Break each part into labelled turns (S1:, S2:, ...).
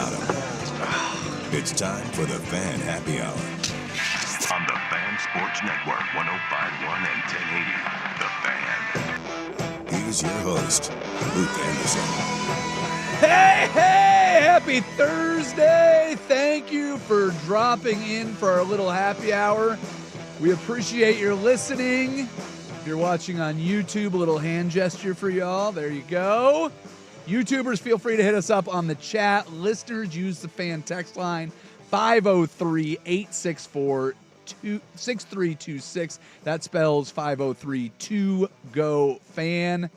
S1: got him. It's time for the Fan Happy Hour.
S2: On the Fan Sports Network, 105.1 and 1080. The Fan.
S1: Here's your host, Luke Anderson.
S3: Hey, happy Thursday. Thank you for dropping in for our little happy hour. We appreciate your listening. If you're watching on YouTube, a little hand gesture for y'all. There you go. YouTubers, feel free to hit us up on the chat. Listeners, use the fan text line 503-864-6326. That spells 503-2GO-FAN.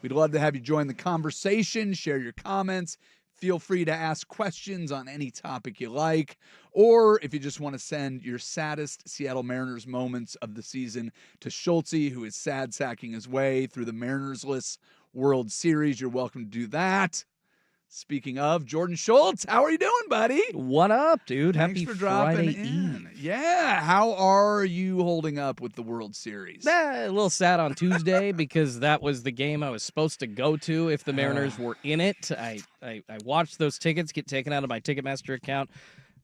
S3: We'd love to have you join the conversation, share your comments. Feel free to ask questions on any topic you like. Or if you just want to send your saddest Seattle Mariners moments of the season to Schultze, who is sad sacking his way through the Mariners-less World Series, you're welcome to do that. Speaking of, Jordan Schultz, how are you doing, buddy?
S4: What up, dude?
S3: Thanks
S4: Happy
S3: for dropping
S4: Friday
S3: in.
S4: Eve.
S3: Yeah, how are you holding up with the World Series?
S4: A little sad on Tuesday because that was the game I was supposed to go to if the Mariners were in it. I watched those tickets get taken out of my Ticketmaster account.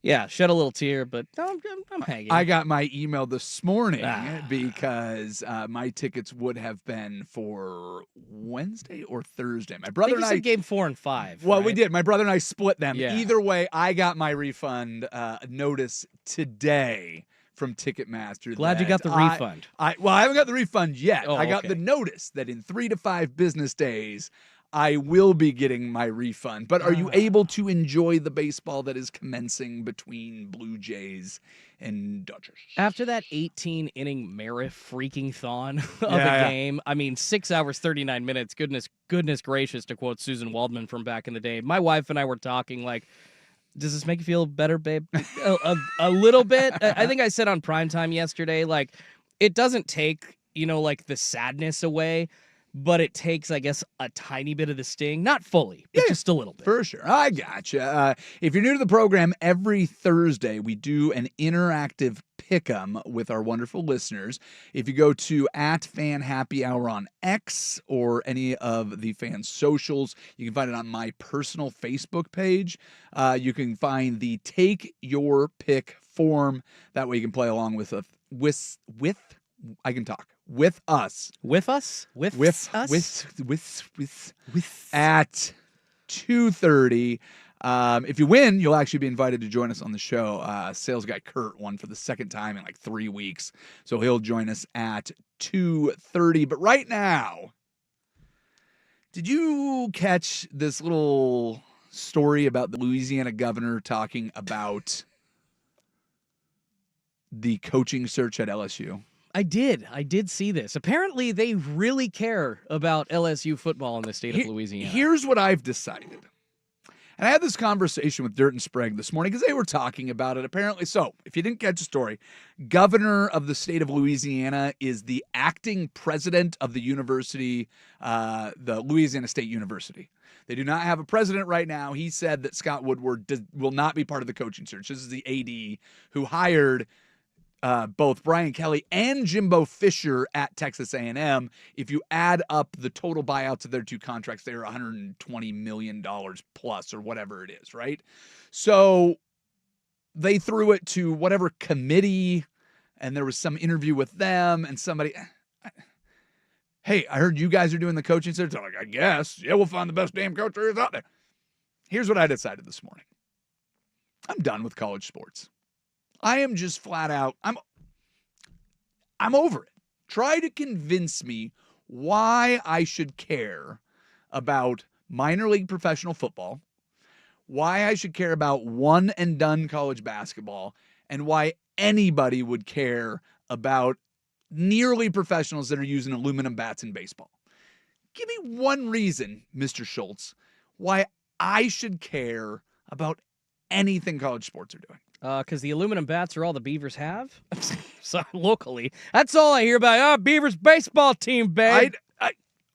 S4: Yeah, shed a little tear, but I'm hanging.
S3: I got my email this morning because my tickets would have been for Wednesday or Thursday. My brother
S4: I think
S3: and I
S4: said game 4 and 5.
S3: Well,
S4: right?
S3: we did. My brother and I split them.
S4: Yeah.
S3: Either way, I got my refund notice today from Ticketmaster.
S4: Glad you got the refund.
S3: I haven't got the refund yet.
S4: Oh,
S3: I got
S4: okay.
S3: the notice that in 3 to 5 business days, I will be getting my refund. But are you able to enjoy the baseball that is commencing between Blue Jays and Dodgers?
S4: After that 18-inning Mara freaking thon of a game, I mean, 6 hours, 39 minutes, goodness gracious, to quote Susan Waldman from back in the day. My wife and I were talking like, does this make you feel better, babe? a little bit. I think I said on Primetime yesterday, like, it doesn't take, like the sadness away, but it takes, I guess, a tiny bit of the sting. Not fully, but just a little bit.
S3: For sure. I gotcha. If you're new to the program, every Thursday we do an interactive pick'em with our wonderful listeners. If you go to @FanHappyHour on X or any of the fan socials, you can find it on my personal Facebook page. You can find the Take Your Pick form. That way you can play along with I can talk. With us.
S4: With us? With us?
S3: At 2:30. If you win, you'll actually be invited to join us on the show. Sales guy Kurt won for the second time in like 3 weeks. So he'll join us at 2:30. But right now, did you catch this little story about the Louisiana governor talking about the coaching search at LSU?
S4: I did see this. Apparently, they really care about LSU football in the state of Louisiana.
S3: Here's what I've decided. And I had this conversation with Dirt and Sprague this morning because they were talking about it. Apparently, so if you didn't catch the story, governor of the state of Louisiana is the acting president of the university, the Louisiana State University. They do not have a president right now. He said that Scott Woodward will not be part of the coaching search. This is the AD who hired both Brian Kelly and Jimbo Fisher at Texas A&M. If you add up the total buyouts of their two contracts, they are $120 million plus or whatever it is, right? So they threw it to whatever committee, and there was some interview with them, and somebody, hey, I heard you guys are doing the coaching search. I'm like, I guess. Yeah, we'll find the best damn coach there is out there. Here's what I decided this morning. I'm done with college sports. I am just flat out, I'm over it. Try to convince me why I should care about minor league professional football, why I should care about one and done college basketball, and why anybody would care about nearly professionals that are using aluminum bats in baseball. Give me one reason, Mr. Schultz, why I should care about anything college sports are doing.
S4: Because the aluminum bats are all the Beavers have. So locally, that's all I hear about. Beavers baseball team, babe.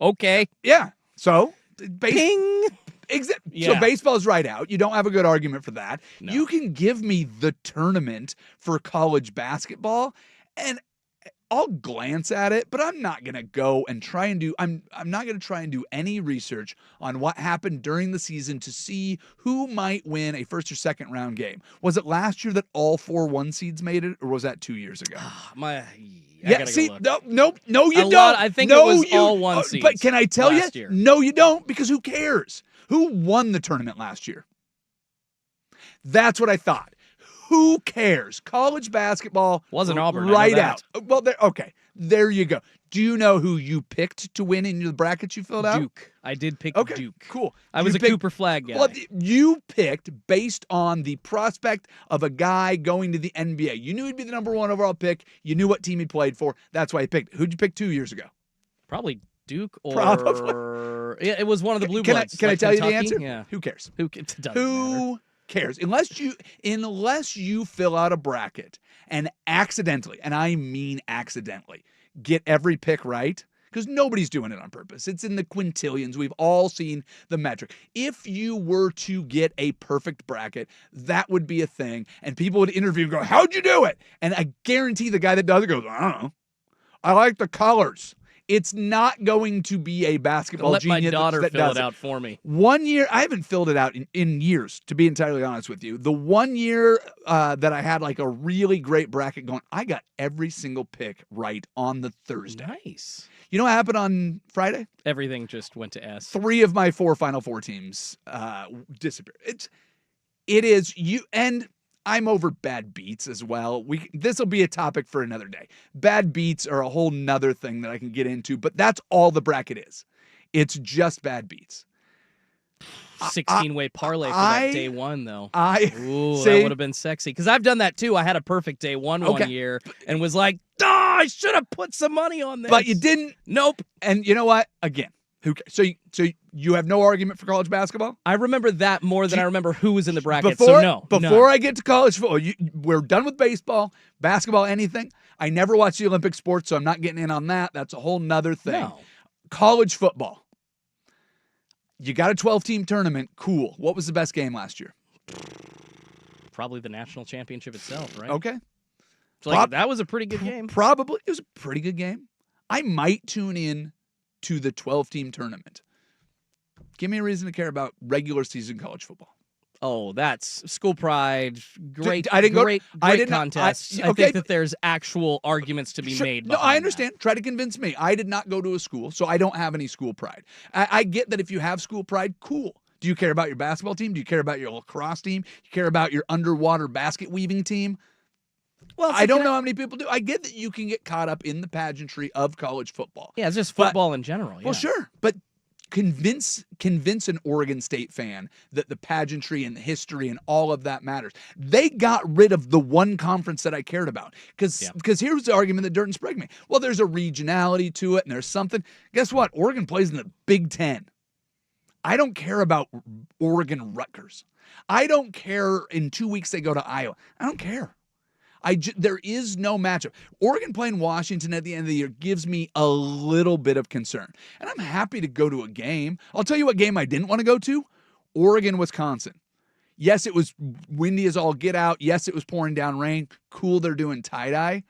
S4: Okay.
S3: Yeah. So,
S4: Ping.
S3: So baseball is right out. You don't have a good argument for that.
S4: No.
S3: You can give me the tournament for college basketball, and I'll glance at it, but I'm not gonna go and try and do. I'm not gonna try and do any research on what happened during the season to see who might win a first or second round game. Was it last year that all 4 1 seeds made it, or was that 2 years ago?
S4: Yeah,
S3: see,
S4: look.
S3: no, you
S4: A
S3: don't.
S4: lot- I think
S3: no,
S4: it was
S3: you,
S4: all 1 seeds
S3: But can I tell you?
S4: last year.
S3: No, you don't, because who cares? Who won the tournament last year? That's what I thought. Who cares? College basketball
S4: Wasn't Auburn, I know
S3: right
S4: that.
S3: out. Well, okay, there you go. Do you know who you picked to win in the bracket you filled out?
S4: Duke. I did pick
S3: Okay,
S4: Duke.
S3: cool.
S4: I was
S3: You
S4: a
S3: picked-
S4: Cooper Flag guy.
S3: Well, you picked based on the prospect of a guy going to the NBA. You knew he'd be the number 1 overall pick. You knew what team he played for. That's why you picked. Who'd you pick 2 years ago?
S4: Probably Duke or
S3: Probably.
S4: Yeah, it was one of the blue
S3: Can I
S4: bloods.
S3: can I
S4: like
S3: tell you the
S4: Kentucky.
S3: answer?
S4: Yeah.
S3: Who cares?
S4: It doesn't matter.
S3: Who cares? Unless you fill out a bracket and accidentally, and I mean accidentally, get every pick right, because nobody's doing it on purpose. It's in the quintillions. We've all seen the metric. If you were to get a perfect bracket, that would be a thing, and people would interview and go, "How'd you do it?" And I guarantee the guy that does it goes, "I don't know. I like the colors." It's not going to be a basketball
S4: Let my
S3: genius
S4: daughter
S3: that
S4: fill
S3: does
S4: it out for me.
S3: 1 year, I haven't filled it out in years, to be entirely honest with you. The 1 year that I had like a really great bracket going, I got every single pick right on the Thursday.
S4: Nice.
S3: You know what happened on Friday?
S4: Everything just went to S.
S3: 3 of my 4 Final Four teams disappeared. It is you, and I'm over bad beats as well. This will be a topic for another day. Bad beats are a whole nother thing that I can get into, but that's all the bracket is. It's just bad beats.
S4: 16-way parlay for that day 1, though. Ooh,
S3: see,
S4: that would have been sexy. Because I've done that, too. I had a perfect day 1
S3: Okay.
S4: 1 year and was like, I should have put some money on this.
S3: but you didn't.
S4: Nope.
S3: And you know what? Again, who cares? So you have no argument for college basketball?
S4: I remember that more than I remember who was in the bracket.
S3: Before
S4: so no.
S3: Before I get to college football, we're done with baseball, basketball, anything. I never watched the Olympic sports, so I'm not getting in on that. That's a whole nother thing.
S4: No.
S3: College football. You got a 12-team tournament. Cool. What was the best game last year?
S4: Probably the national championship itself, right?
S3: Okay.
S4: So, like, that was a pretty good game.
S3: Probably. It was a pretty good game. I might tune in to the 12-team tournament. Give me a reason to care about regular season college football.
S4: Oh, that's school pride. Great,
S3: I didn't go-
S4: great
S3: I did not-
S4: contests. I
S3: okay.
S4: think that there's actual arguments to be
S3: Sure.
S4: made.
S3: No, I
S4: behind
S3: understand. Try to convince me. I did not go to a school, so I don't have any school pride. I get that if you have school pride, cool. Do you care about your basketball team? Do you care about your lacrosse team? Do you care about your underwater basket weaving team?
S4: that. Well,
S3: I don't know how many people do. I get that you can get caught up in the pageantry of college football.
S4: Yeah, it's just
S3: But-
S4: football in general. Yeah.
S3: Well, sure, but convince an Oregon State fan that the pageantry and the history and all of that matters. They got rid of the one conference that I cared about because here's the argument that Dirt and Sprague made. Well, there's a regionality to it and there's something. Guess what? Oregon plays in the Big Ten. I don't care about Oregon Rutgers. I don't care in 2 weeks they go to Iowa. I don't care. There is no matchup. Oregon playing Washington at the end of the year gives me a little bit of concern. And I'm happy to go to a game. I'll tell you what game I didn't want to go to. Oregon, Wisconsin. Yes, it was windy as all get out. Yes, it was pouring down rain. Cool, they're doing tie-dye.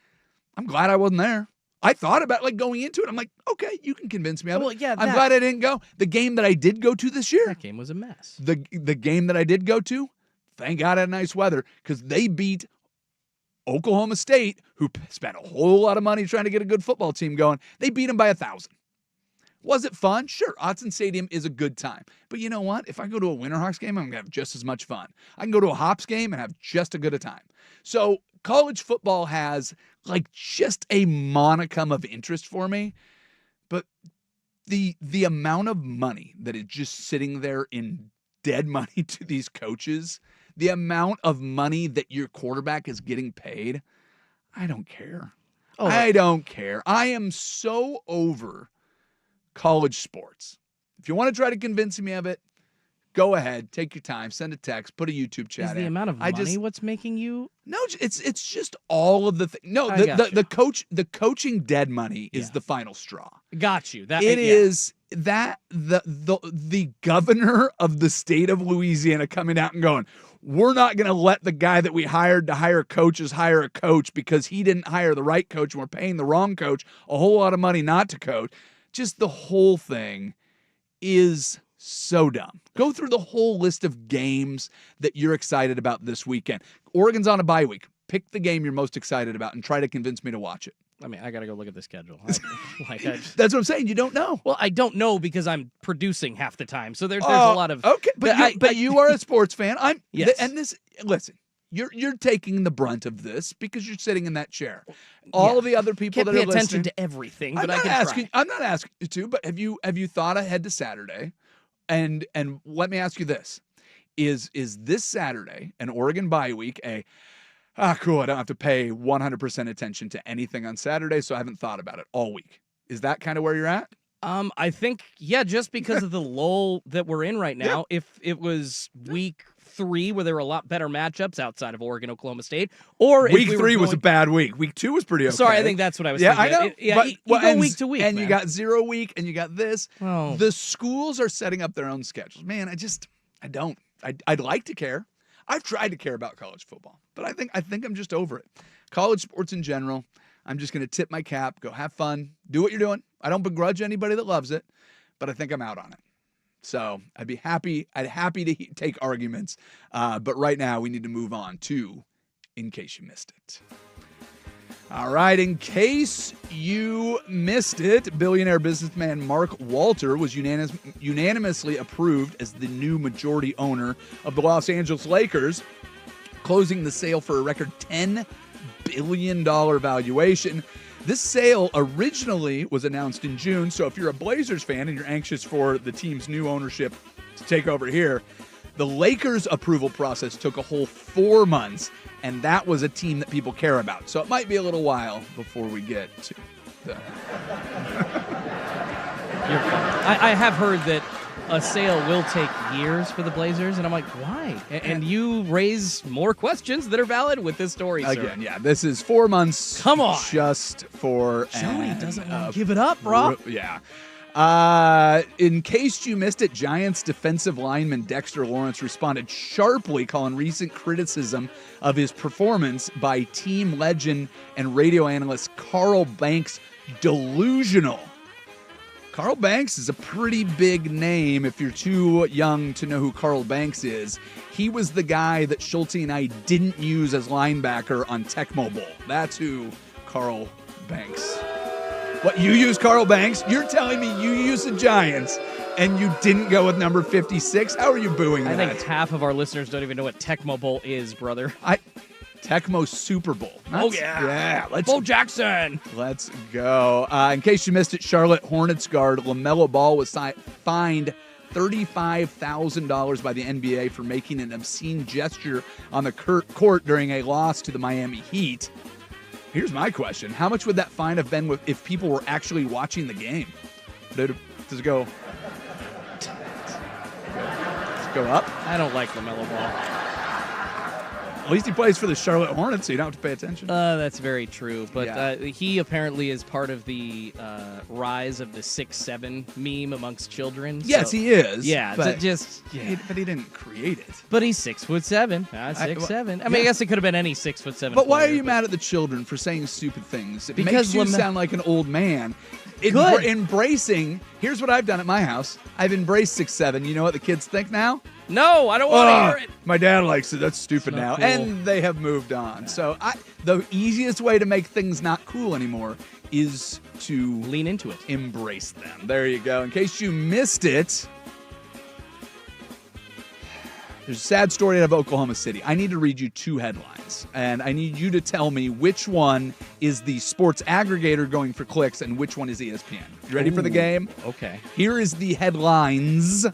S3: I'm glad I wasn't there. I thought about going into it. I'm like, okay, you can convince me of it.
S4: Well, yeah,
S3: I'm glad I didn't go. The game that I did go to this year,
S4: That game was a mess.
S3: the game that I did go to, thank God I had nice weather because they beat Oklahoma State, who spent a whole lot of money trying to get a good football team going. They beat them by 1,000. Was it fun? Sure. Autzen Stadium is a good time. But you know what? If I go to a Winterhawks game, I'm going to have just as much fun. I can go to a Hops game and have just as good a time. So college football has just a monicum of interest for me. But the amount of money that is just sitting there in dead money to these coaches, the amount of money that your quarterback is getting paid, I don't care.
S4: Oh,
S3: I don't care. I am so over college sports. If you want to try to convince me of it, go ahead, take your time, send a text, put a YouTube chat
S4: is the
S3: in.
S4: amount of money what's making you?
S3: No, it's just all of the things. No,
S4: I got you.
S3: the coaching dead money is
S4: Yeah.
S3: the final straw.
S4: Got you. That
S3: It
S4: yeah.
S3: is the governor of the state of Louisiana coming out and going, we're not going to let the guy that we hired to hire coaches hire a coach because he didn't hire the right coach and we're paying the wrong coach a whole lot of money not to coach. Just the whole thing is so dumb. Go through the whole list of games that you're excited about this weekend. Oregon's on a bye week. Pick the game you're most excited about and try to convince me to watch it.
S4: I mean, I got to go look at the schedule.
S3: That's what I'm saying. You don't know.
S4: Well, I don't know because I'm producing half the time. So there's a lot of...
S3: Okay, but you are a sports fan.
S4: Yes.
S3: Listen, you're taking the brunt of this because you're sitting in that chair. All of the other people that are listening...
S4: Can't pay attention to everything, but I can try.
S3: I'm not asking you to, but have you thought ahead to Saturday? And let me ask you this. Is this Saturday, an Oregon bye week, cool, I don't have to pay 100% attention to anything on Saturday, so I haven't thought about it all week. Is that kind of where you're at?
S4: I think, just because of the lull that we're in right now, if it was week 3 where there were a lot better matchups outside of Oregon, Oklahoma State, or
S3: week 3 was a bad week. Week 2 was pretty okay.
S4: Sorry, I think that's what I was thinking.
S3: I know.
S4: You go week to week,
S3: and
S4: man.
S3: You got 0 week, and you got this.
S4: Oh.
S3: The schools are setting up their own schedules. Man, I don't. I'd like to care. I've tried to care about college football, but I think I'm just over it. College sports in general, I'm just going to tip my cap, go have fun, do what you're doing. I don't begrudge anybody that loves it, but I think I'm out on it. So I'd be happy to take arguments, but right now we need to move on to In Case You Missed It. All right, in case you missed it, billionaire businessman Mark Walter was unanimously approved as the new majority owner of the Los Angeles Lakers, closing the sale for a record $10 billion valuation. This sale originally was announced in June, so if you're a Blazers fan and you're anxious for the team's new ownership to take over here, the Lakers approval process took a whole 4 months, and that was a team that people care about. So it might be a little while before we get to the...
S4: I have heard that a sale will take years for the Blazers, and I'm like, why? And you raise more questions that are valid with this story, sir.
S3: Again, yeah, this is 4 months.
S4: Come on.
S3: Just for...
S4: Joey doesn't want to give it up, bro.
S3: Yeah. In case you missed it, Giants defensive lineman Dexter Lawrence responded sharply, calling recent criticism of his performance by team legend and radio analyst Carl Banks delusional. Carl Banks is a pretty big name if you're too young to know who Carl Banks is. He was the guy that Schulte and I didn't use as linebacker on Tecmo Bowl. That's who Carl Banks. What, you use Carl Banks? You're telling me you use the Giants and you didn't go with number 56? How are you booing that?
S4: I think half of our listeners don't even know what Tecmo Bowl is, brother.
S3: Tecmo Super Bowl. Yeah.
S4: Bo Jackson.
S3: Let's go. In case you missed it, Charlotte Hornets guard LaMelo Ball was fined $35,000 by the NBA for making an obscene gesture on the court during a loss to the Miami Heat. Here's my question. How much would that fine have been if people were actually watching the game? Does it go up?
S4: I don't like LaMelo Ball.
S3: At least he plays for the Charlotte Hornets, so you don't have to pay attention.
S4: That's very true. But he apparently is part of the rise of the 6'7" meme amongst children.
S3: Yes, he is.
S4: Yeah,
S3: but he didn't create it.
S4: But he's 6'7". 6'7". I mean, I guess it could have been any 6'7".
S3: But why are you mad at the children for saying stupid things? It
S4: because
S3: makes you sound like an old man. Embracing. Here's what I've done at my house. I've embraced 6'7". You know what the kids think now?
S4: No, I don't want to hear it.
S3: My dad likes it. That's stupid now.
S4: Cool.
S3: And they have moved on. So the easiest way to make things not cool anymore is to
S4: lean into it.
S3: Embrace them. There you go. In case you missed it, there's a sad story out of Oklahoma City. I need to read you 2 headlines, and I need you to tell me which one is the sports aggregator going for clicks and which one is ESPN. You ready for the game?
S4: Okay.
S3: Here is the headlines.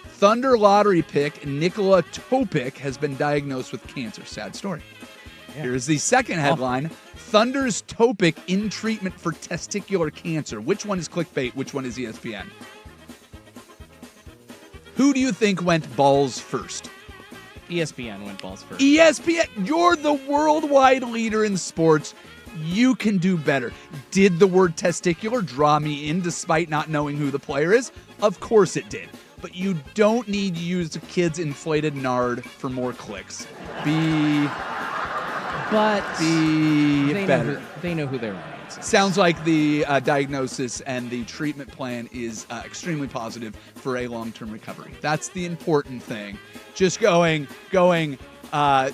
S3: Thunder lottery pick Nikola Topic has been diagnosed with cancer. Sad story. Yeah. Here's the second headline. Thunder's Topic in treatment for testicular cancer. Which one is clickbait? Which one is ESPN? Who do you think went balls first?
S4: ESPN went balls first.
S3: ESPN, you're the worldwide leader in sports. You can do better. Did the word testicular draw me in despite not knowing who the player is? Of course it did. But you don't need to use the kid's inflated nard for more clicks. Be better.
S4: They know who their audience is.
S3: Sounds like the diagnosis and the treatment plan is extremely positive for a long-term recovery. That's the important thing. Just going,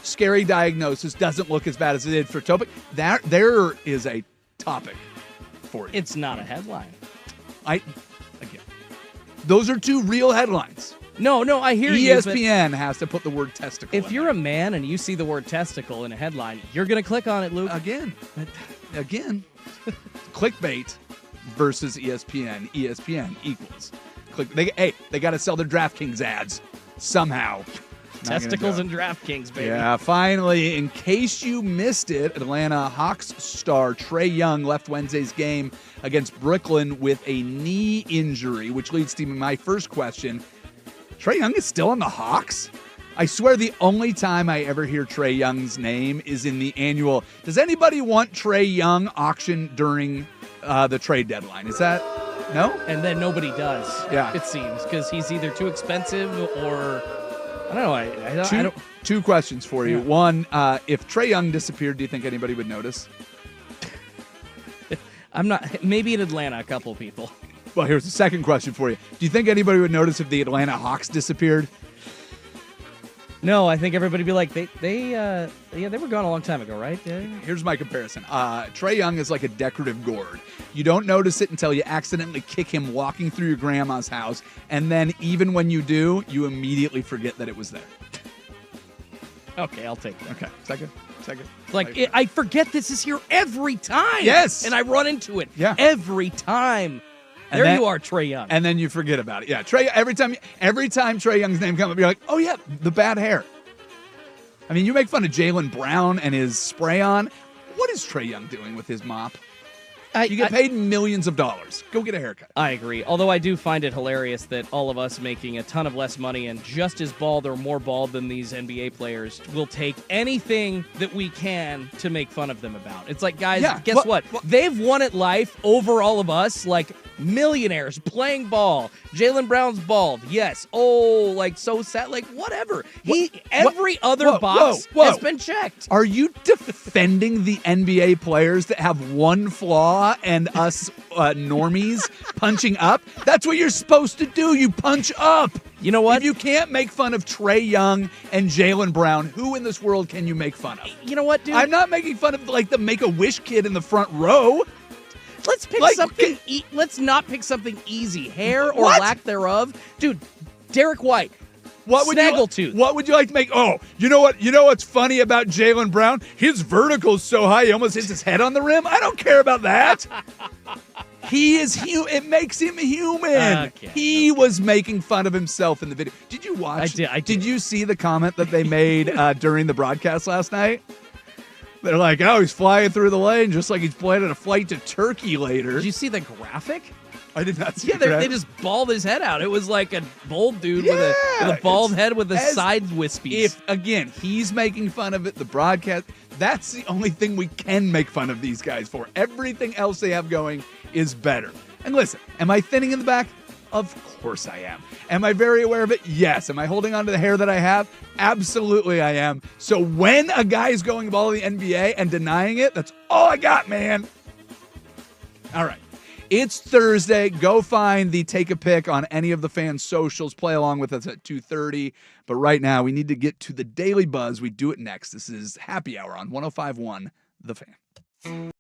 S3: scary diagnosis doesn't look as bad as it did for Topic. There is a topic for you.
S4: It's not a headline.
S3: Again, those are two real headlines.
S4: No, I hear you.
S3: ESPN has to put the word testicle.
S4: If you're a man and you see the word testicle in a headline, you're going to click on it, Luke.
S3: Again, clickbait versus ESPN. ESPN equals click. They got to sell their DraftKings ads somehow.
S4: Testicles and DraftKings, baby.
S3: Yeah, finally, in case you missed it, Atlanta Hawks star Trae Young left Wednesday's game against Brooklyn with a knee injury, which leads to my first question. Trae Young is still on the Hawks? I swear the only time I ever hear Trae Young's name is in the annual "Does anybody want Trae Young" auction during the trade deadline. Is that no?
S4: And then nobody does.
S3: Yeah.
S4: It seems because he's either too expensive or I don't know. I don't.
S3: Two questions for you.
S4: Yeah.
S3: One, if Trae Young disappeared, do you think anybody would notice?
S4: I'm not. Maybe in Atlanta, a couple people.
S3: Well, here's the second question for you. Do you think anybody would notice if the Atlanta Hawks disappeared?
S4: No, I think everybody would be like, they were gone a long time ago, right? Yeah.
S3: Here's my comparison. Trae Young is like a decorative gourd. You don't notice it until you accidentally kick him walking through your grandma's house, and then even when you do, you immediately forget that it was there.
S4: Okay, I'll take that.
S3: Okay, second.
S4: Like, I forget this is here every time.
S3: Yes.
S4: And I run into it.
S3: Yeah.
S4: Every time.
S3: And
S4: there
S3: then-
S4: you are, Trae Young.
S3: And then you forget about it. Yeah, Trae. Every time Trae Young's name comes up, you're like, oh yeah, the bad hair. I mean, you make fun of Jaylen Brown and his spray on. What is Trae Young doing with his mop? You get paid millions of dollars. Go get a haircut.
S4: I agree. Although I do find it hilarious that all of us making a ton of less money and just as bald or more bald than these NBA players will take anything that we can to make fun of them about. It's like, guys,
S3: Yeah,
S4: guess what? They've won at life over all of us, like millionaires playing ball. Jaylen Brown's bald. Yes. Oh, like so sad. Like whatever. Every other box has been checked.
S3: Are you defending the NBA players that have one flaw and us normies punching up? That's what you're supposed to do. You punch up.
S4: You know what?
S3: If you can't make fun of Trae Young and Jaylen Brown, who in this world can you make fun of?
S4: You know what, dude?
S3: I'm not making fun of like the Make-A-Wish kid in the front row.
S4: Let's pick something. Let's not pick something easy. Hair or
S3: What?
S4: lack thereof, dude. Derek White.
S3: Snaggletooth. What would you like to make? Oh, you know what? You know what's funny about Jaylen Brown? His vertical's so high, he almost hits his head on the rim. I don't care about that. He is human. It makes him human.
S4: Okay,
S3: he was making fun of himself in the video. Did you watch?
S4: I did.
S3: Did you see the comment that they made during the broadcast last night? They're like, oh, he's flying through the lane just like he's planning a flight to Turkey later.
S4: Did you see the graphic?
S3: I did not see
S4: Yeah,
S3: the
S4: they just balled his head out. It was like a bald dude with a bald head with the side wispies.
S3: If, again, he's making fun of it, the broadcast, that's the only thing we can make fun of these guys for. Everything else they have going is better. And listen, am I thinning in the back? Of course I am. Am I very aware of it? Yes. Am I holding on to the hair that I have? Absolutely I am. So when a guy is going ball in the NBA and denying it, that's all I got, man. All right. It's Thursday. Go find the Take a Pick on any of the fans' socials. Play along with us at 2:30. But right now, we need to get to the Daily Buzz. We do it next. This is Happy Hour on 105.1 The Fan.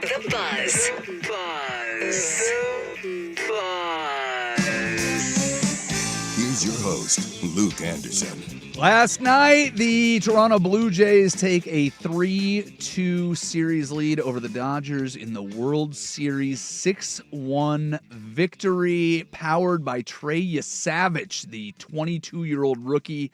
S5: The Buzz.
S1: Here's your host, Luke Anderson.
S3: Last night, the Toronto Blue Jays take a 3-2 series lead over the Dodgers in the World Series 6-1 victory, powered by Trey Yesavich, the 22-year-old rookie.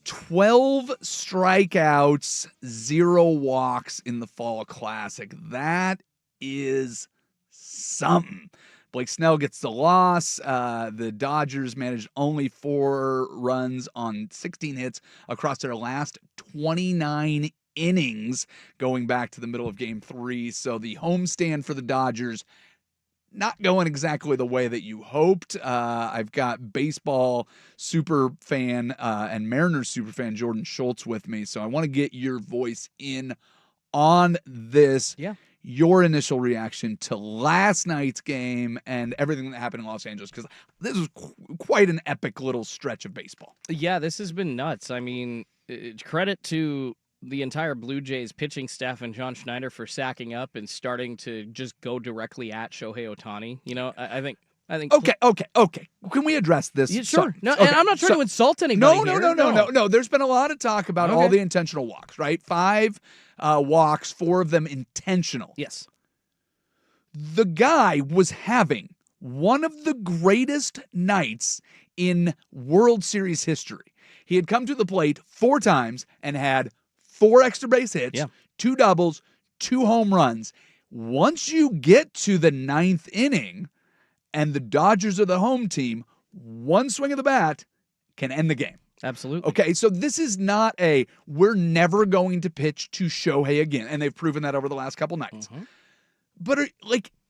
S3: 12 strikeouts, 0 walks in the Fall Classic. That is something. Blake Snell gets the loss. The Dodgers managed only 4 runs on 16 hits across their last 29 innings going back to the middle of Game 3. So the homestand for the Dodgers not going exactly the way that you hoped. I've got baseball super fan and Mariners super fan Jordan Schultz with me, so I want to get your voice in on this.
S4: Yeah.
S3: Your initial reaction to last night's game and everything that happened in Los Angeles, because this was quite an epic little stretch of baseball.
S4: Yeah, this has been nuts. I mean, credit to the entire Blue Jays pitching staff and John Schneider for sacking up and starting to just go directly at Shohei Ohtani. You know, I think.
S3: Okay. Can we address this?
S4: Yeah, sure.
S3: Sorry.
S4: No, and I'm not trying to insult anybody.
S3: No. There's been a lot of talk about all the intentional walks, right? 5 walks, 4 of them intentional.
S4: Yes.
S3: The guy was having one of the greatest nights in World Series history. He had come to the plate 4 times and had 4 extra base hits, 2 doubles, 2 home runs. Once you get to the 9th inning and the Dodgers are the home team, one swing of the bat can end the game.
S4: Absolutely.
S3: Okay, so this is not we're never going to pitch to Shohei again, and they've proven that over the last couple nights.
S4: Mm-hmm.
S3: But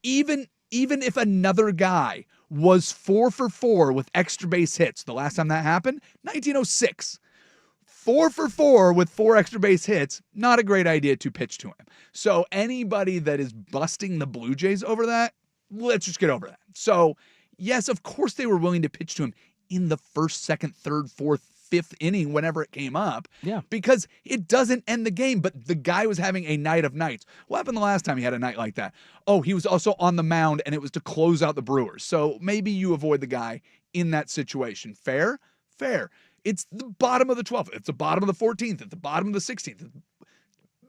S3: even if another guy was 4 for 4 with extra base hits, the last time that happened, 1906. 4 for 4 with 4 extra base hits, not a great idea to pitch to him. So anybody that is busting the Blue Jays over that, let's just get over that. So, yes, of course they were willing to pitch to him in the 1st, 2nd, 3rd, 4th, 5th inning whenever it came up.
S4: Yeah.
S3: Because it doesn't end the game, but the guy was having a night of nights. What happened the last time he had a night like that? Oh, he was also on the mound, and it was to close out the Brewers. So maybe you avoid the guy in that situation. Fair? Fair. It's the bottom of the 12th. It's the bottom of the 14th. It's the bottom of the 16th.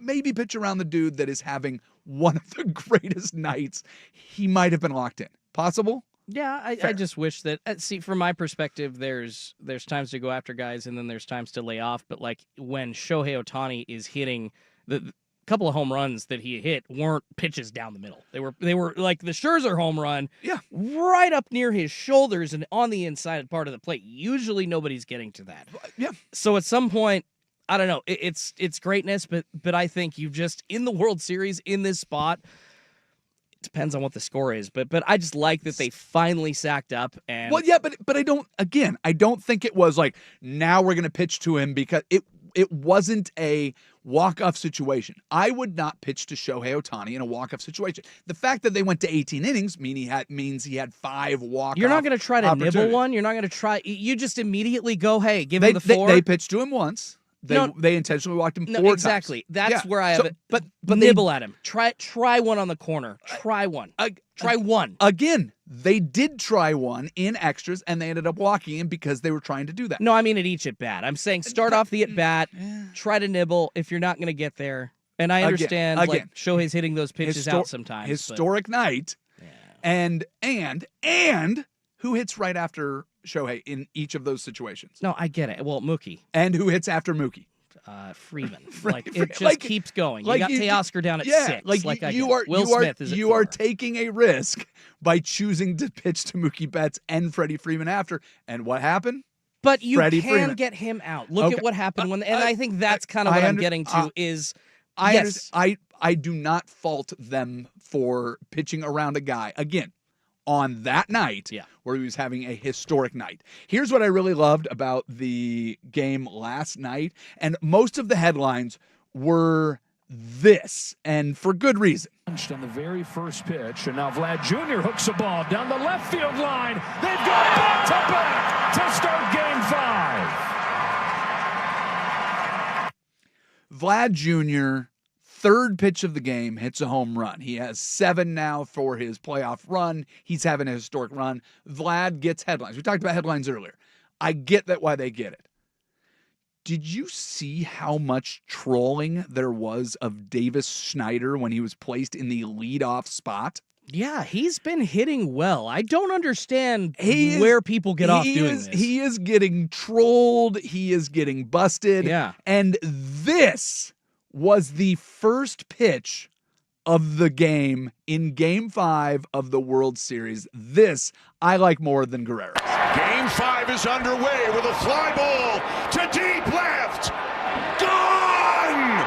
S3: Maybe pitch around the dude that is having one of the greatest nights. He might have been locked in. Possible?
S4: Yeah, I just wish that, see, from my perspective, there's times to go after guys and then there's times to lay off. But like when Shohei Ohtani is hitting the couple of home runs that he hit weren't pitches down the middle. They were like the Scherzer home run, right up near his shoulders and on the inside part of the plate. Usually nobody's getting to that.
S3: Yeah.
S4: So at some point, I don't know. It's greatness, but I think you just in the World Series in this spot. It depends on what the score is, but I just like that they finally sacked up and.
S3: Well, yeah, but I don't think it was like now we're gonna pitch to him because it wasn't a walk-off situation. I would not pitch to Shohei Ohtani in a walk-off situation. The fact that they went to 18 innings means he had 5 walk-off.
S4: You're not going to try to nibble one. You're not going to try. You just immediately go, hey, give him the 4.
S3: They pitched to him once. They intentionally walked him 4 times.
S4: Exactly. That's where I have it.
S3: But
S4: nibble at him. Try one on the corner. Try one. Try one.
S3: Again, they did try one in extras, and they ended up walking him because they were trying to do that.
S4: No, I mean at each at bat. I'm saying start off the at bat, try to nibble if you're not going to get there. And I understand like Shohei's hitting those pitches out sometimes.
S3: Historic night. Yeah. And who hits right after Shohei in each of those situations?
S4: No, I get it. Well, Mookie.
S3: And who hits after Mookie?
S4: Freeman. It just keeps going. You got Teoscar down at 6. Will Smith is at 4.
S3: You are taking a risk by choosing to pitch to Mookie Betts and Freddie Freeman after. And what happened?
S4: But you
S3: Freddie
S4: can
S3: Freeman.
S4: Get him out. Look at what happened when, and I think that's kind of what I'm getting to is.
S3: I do not fault them for pitching around a guy again on that night where he was having a historic night. Here's what I really loved about the game last night, and most of the headlines were this, and for good reason.
S6: On the very first pitch, and now Vlad Jr. hooks a ball down the left field line. They've got back to start Game 5.
S3: Vlad Jr., third pitch of the game, hits a home run. He has 7 now for his playoff run. He's having a historic run. Vlad gets headlines. We talked about headlines earlier. I get that why they get it. Did you see how much trolling there was of Davis Schneider when he was placed in the leadoff spot?
S4: Yeah, he's been hitting well. I don't understand where people get off doing this.
S3: He is getting trolled. He is getting busted.
S4: Yeah.
S3: And this was the first pitch of the game in Game 5 of the World Series. This I like more than Guerrero.
S5: Game 5 is underway with a fly ball to deep left. Gone!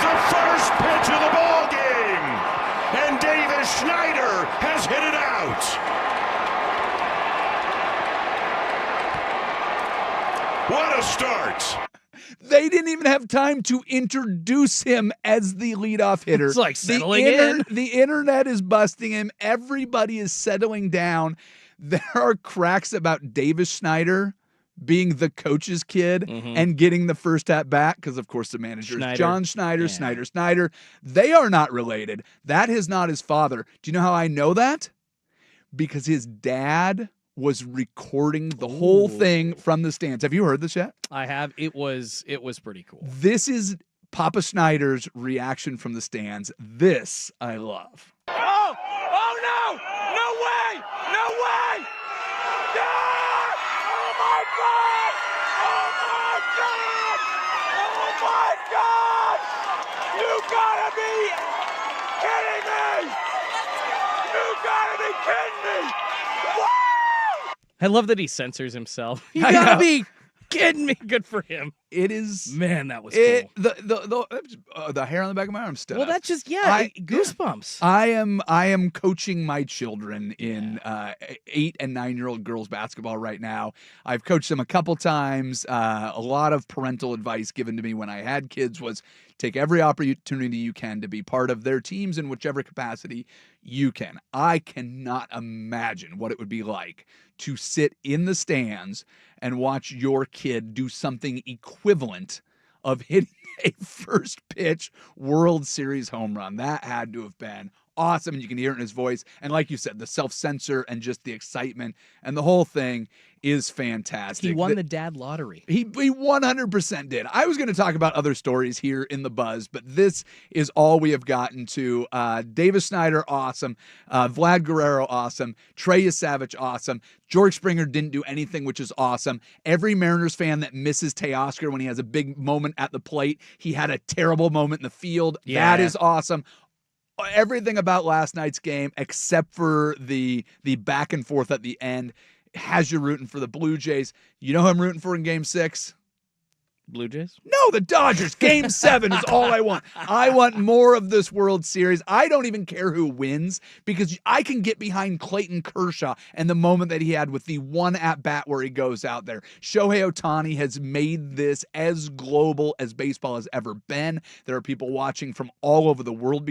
S5: The first pitch of the ball game. And Davis Schneider has hit it out. What a start.
S3: They didn't even have time to introduce him as the leadoff hitter.
S4: It's like settling in.
S3: The internet is busting him. Everybody is settling down. There are cracks about Davis Schneider being the coach's kid and getting the first at bat because, of course, the manager is John Schneider, Schneider. They are not related. That is not his father. Do you know how I know that? Because his dad was recording the whole thing from the stands. Have you heard this yet?
S4: I have. It was pretty cool.
S3: This is Papa Schneider's reaction from the stands. This I love.
S5: Oh no! No way! No way! No! Oh my God! Oh my God! Oh my God! You gotta be kidding me! You gotta be kidding me! Woo!
S4: I love that he censors himself. You
S3: I
S4: gotta
S3: know.
S4: be kidding me. Good for him.
S3: It is.
S4: Man, that was cool.
S3: The hair on the back of my arm stood
S4: Well,
S3: up.
S4: that's just goosebumps.
S3: I am coaching my children in 8 and 9-year-old girls basketball right now. I've coached them a couple times. A lot of parental advice given to me when I had kids was take every opportunity you can to be part of their teams in whichever capacity you can. I cannot imagine what it would be like to sit in the stands and watch your kid do something equivalent of hitting a first pitch World Series home run. That had to have been awesome. And you can hear it in his voice. And like you said, the self-censor and just the excitement and the whole thing is fantastic.
S4: He won the dad lottery.
S3: He 100% did. I was going to talk about other stories here in the buzz, but this is all we have gotten to. Davis Schneider, awesome. Vlad Guerrero, awesome. Trey Yesavich, awesome. George Springer didn't do anything, which is awesome. Every Mariners fan that misses Teoscar when he has a big moment at the plate, he had a terrible moment in the field.
S4: Yeah.
S3: That is awesome. Everything about last night's game, except for the back and forth at the end, has you rooting for the Blue Jays. You know who I'm rooting for in Game 6?
S4: Blue Jays?
S3: No, the Dodgers. Game 7 is all I want. I want more of this World Series. I don't even care who wins because I can get behind Clayton Kershaw and the moment that he had with the one at-bat where he goes out there. Shohei Ohtani has made this as global as baseball has ever been. There are people watching from all over the world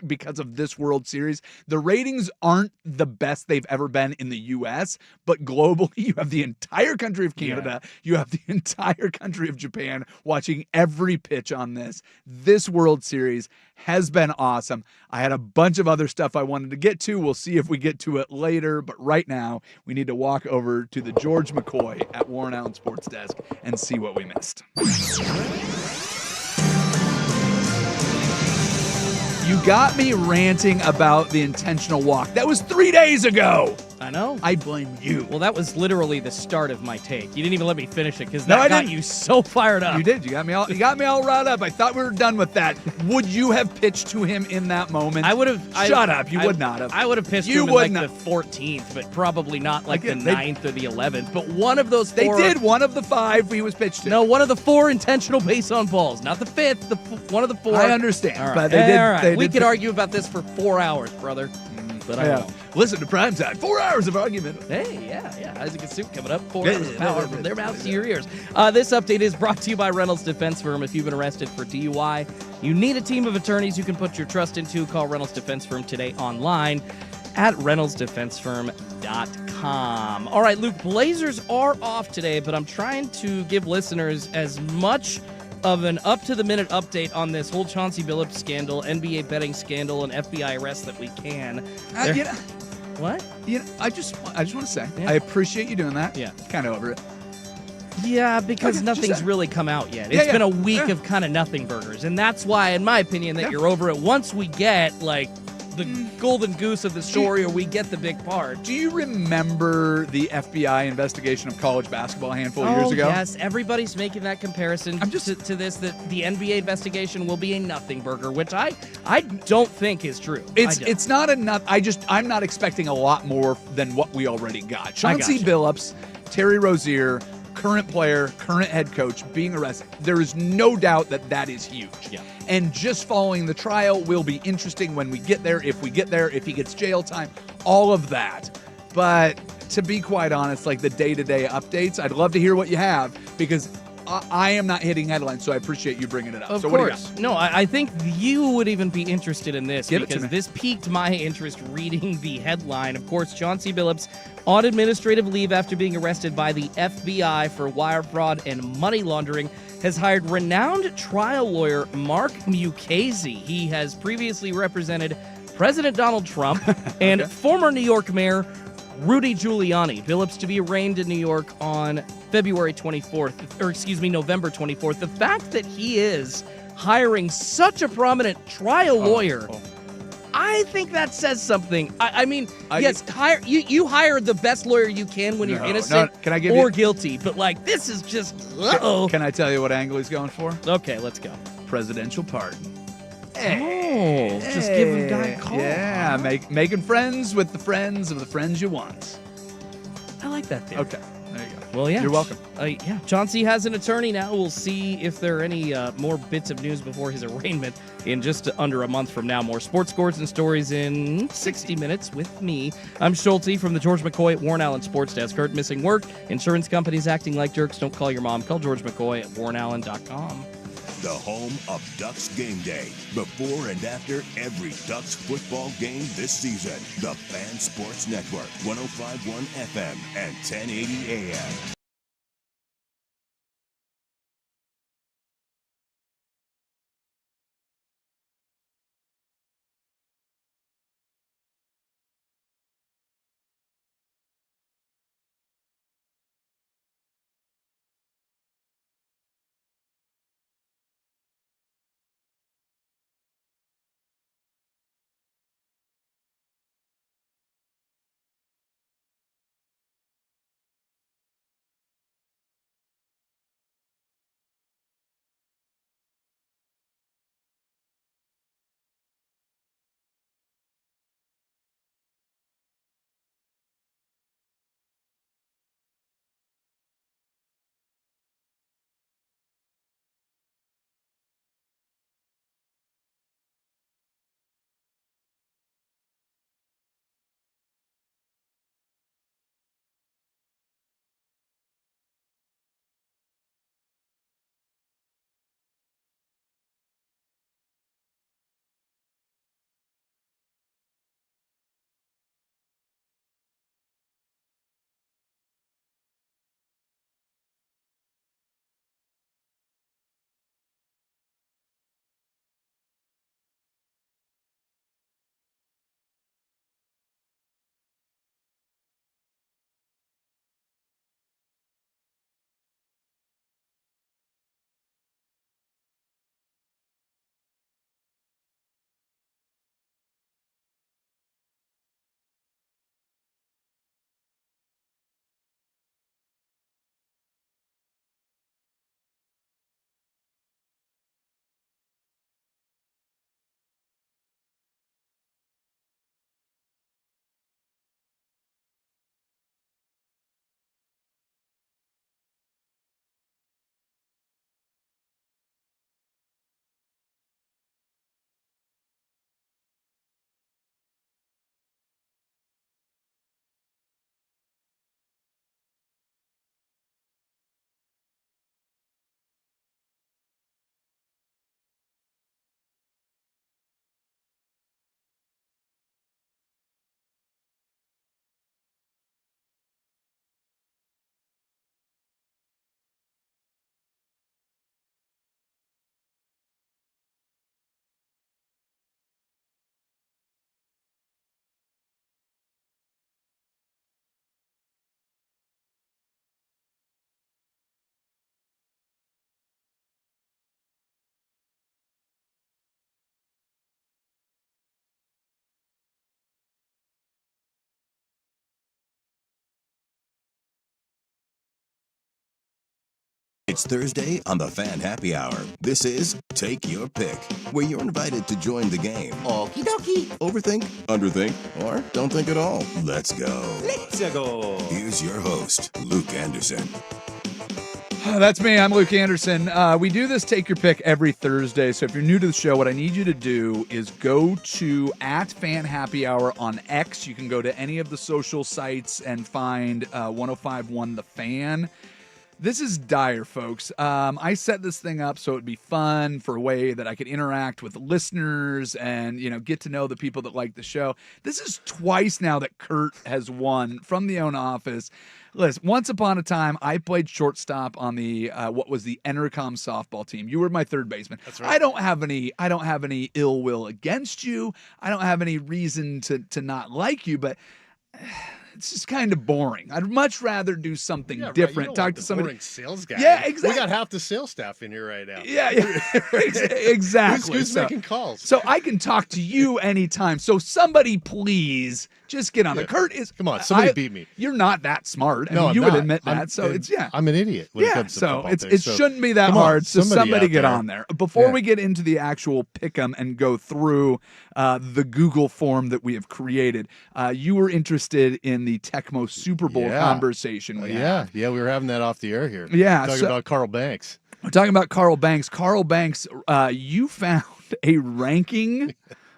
S3: because of this World Series. The ratings aren't the best they've ever been in the U.S., but globally, you have the entire country of Canada. You have the entire country of Japan watching every pitch on this. This World Series has been awesome. I had a bunch of other stuff I wanted to get to. We'll see if we get to it later, but right now we need to walk over to the George McCoy at Warren Allen Sports Desk and see what we missed. You got me ranting about the intentional walk. That was 3 days ago.
S4: I know.
S3: I blame you.
S4: Well, that was literally the start of my take. You didn't even let me finish it because
S3: No,
S4: that
S3: I
S4: got
S3: didn't.
S4: you so fired up.
S3: You did. You got me all riled up. I thought we were done with that. Would you have pitched to him in that moment?
S4: I would have.
S3: Shut up. You would not have.
S4: I would have pitched
S3: You
S4: him in
S3: would
S4: like
S3: not.
S4: the 14th, but probably not like the
S3: Again, they-
S4: 9th or the 11th. But one of those
S3: They
S4: four.
S3: did one of the 5 he was pitched to.
S4: No, one of the 4 intentional base on balls. Not the 5th. One of the 4.
S3: I understand,
S4: All right.
S3: but they did.
S4: All right.
S3: They
S4: We
S3: did
S4: could argue about this for 4 hours, brother. But I won't.
S3: Listen to Primetime. 4 hours of argument.
S4: Hey, yeah. Isaac and Soup coming up. 4
S3: Yeah,
S4: hours of
S3: yeah,
S4: power
S3: yeah,
S4: from
S3: yeah,
S4: their
S3: yeah,
S4: mouths to
S3: yeah.
S4: your ears. This update is brought to you by Reynolds Defense Firm. If you've been arrested for DUI, you need a team of attorneys you can put your trust into. Call Reynolds Defense Firm today online at reynoldsdefensefirm.com. All right, Luke, Blazers are off today, but I'm trying to give listeners as much of an up-to-the-minute update on this whole Chauncey Billups scandal, NBA betting scandal, and FBI arrest that we can. What?
S3: I just want to say,
S4: Yeah.
S3: I appreciate you doing that.
S4: Yeah.
S3: Kind of over it.
S4: Yeah, because
S3: Okay,
S4: nothing's
S3: just-
S4: really come out yet.
S3: Yeah,
S4: It's been a week
S3: yeah.
S4: of kind of nothing burgers, and that's why, in my opinion, that
S3: Yeah.
S4: you're over it. Once we get, like, the golden goose of the story, or we get the big part.
S3: Do you remember the FBI investigation of college basketball a handful of years ago?
S4: Yes, everybody's making that comparison
S3: I'm just-
S4: to this, that the NBA investigation will be a nothing burger, which I don't think is true.
S3: It's not enough. I'm not expecting a lot more than what we already got. Chauncey
S4: gotcha.
S3: Billups, Terry Rozier, current player, current head coach, being arrested. There is no doubt that is huge.
S4: Yeah.
S3: And just following the trial will be interesting when we get there, if we get there, if he gets jail time, all of that. But to be quite honest, like the day-to-day updates, I'd love to hear what you have, because I am not hitting headlines, so I appreciate you bringing it up.
S4: Of
S3: so
S4: course.
S3: what do you got?
S4: No, I think you would even be interested in this
S3: Give it to
S4: because
S3: me.
S4: this piqued my interest reading the headline. Of course, Chauncey Billups on administrative leave after being arrested by the FBI for wire fraud and money laundering has hired renowned trial lawyer Mark Mukasey. He has previously represented President Donald Trump and former New York Mayor Rudy Giuliani. Billups to be arraigned in New York on November 24th. The fact that he is hiring such a prominent trial lawyer, I think that says something. I mean, yes, you hire the best lawyer you can when you're innocent
S3: can I give
S4: or
S3: you-
S4: guilty, but like this is just
S3: Can I tell you what angle he's going for?
S4: Okay, let's go.
S3: Presidential pardon.
S4: Oh, just give him guy a call.
S3: Yeah, making friends with the friends of the friends you want.
S4: I like that theory.
S3: Okay, there you go.
S4: Well, yeah.
S3: You're welcome.
S4: Yeah, Chauncey has an attorney now. We'll see if there are any more bits of news before his arraignment in just under a month from now. More sports scores and stories in 60 minutes with me. I'm Schulte from the George McCoy at Warren Allen Sports Desk. Hurt, missing work, insurance companies acting like jerks. Don't call your mom. Call George McCoy at warrenallen.com.
S1: The home of Ducks game day. Before and after every Ducks football game this season. The Fan Sports Network. 105.1 FM and 1080 AM. It's Thursday on the Fan Happy Hour. This is Take Your Pick, where you're invited to join the game. Okie dokie. Overthink, underthink, or don't think at all. Let's go.
S7: Let's go.
S1: Here's your host, Luke Anderson.
S3: That's me. I'm Luke Anderson. We do this Take Your Pick every Thursday. So if you're new to the show, what I need you to do is go to @FanHappyHour on X. You can go to any of the social sites and find 1051 The Fan. This is dire, folks. I set this thing up so it'd be fun, for a way that I could interact with listeners and, get to know the people that like the show. This is twice now that Kurt has won from the own office. Listen, once upon a time, I played shortstop on the what was the Entercom softball team. You were my third baseman.
S7: That's right.
S3: I don't have any ill will against you. I don't have any reason to not like you, but it's just kind of boring. I'd much rather do something different. Talk to somebody.
S7: Boring sales guy.
S3: Yeah, exactly.
S7: We got half the sales staff in here right now.
S3: Yeah, exactly.
S7: Who's making calls?
S3: So I can talk to you anytime. So somebody please just get on the Kurt is.
S7: Come on, somebody beat me.
S3: You're not that smart.
S7: No,
S3: you
S7: I'm
S3: would
S7: not.
S3: admit that.
S7: I'm an idiot when it comes to football
S3: it
S7: things.
S3: shouldn't be that
S7: come on,
S3: hard. So somebody
S7: out
S3: get
S7: there.
S3: on there. Before we get into the actual pick'em and go through the Google form that we have created, you were interested in the Tecmo Super Bowl conversation we had.
S7: Yeah, we were having that off the air here.
S3: Yeah,
S7: talking about Carl Banks.
S3: We're talking about Carl Banks. Carl Banks, you found a ranking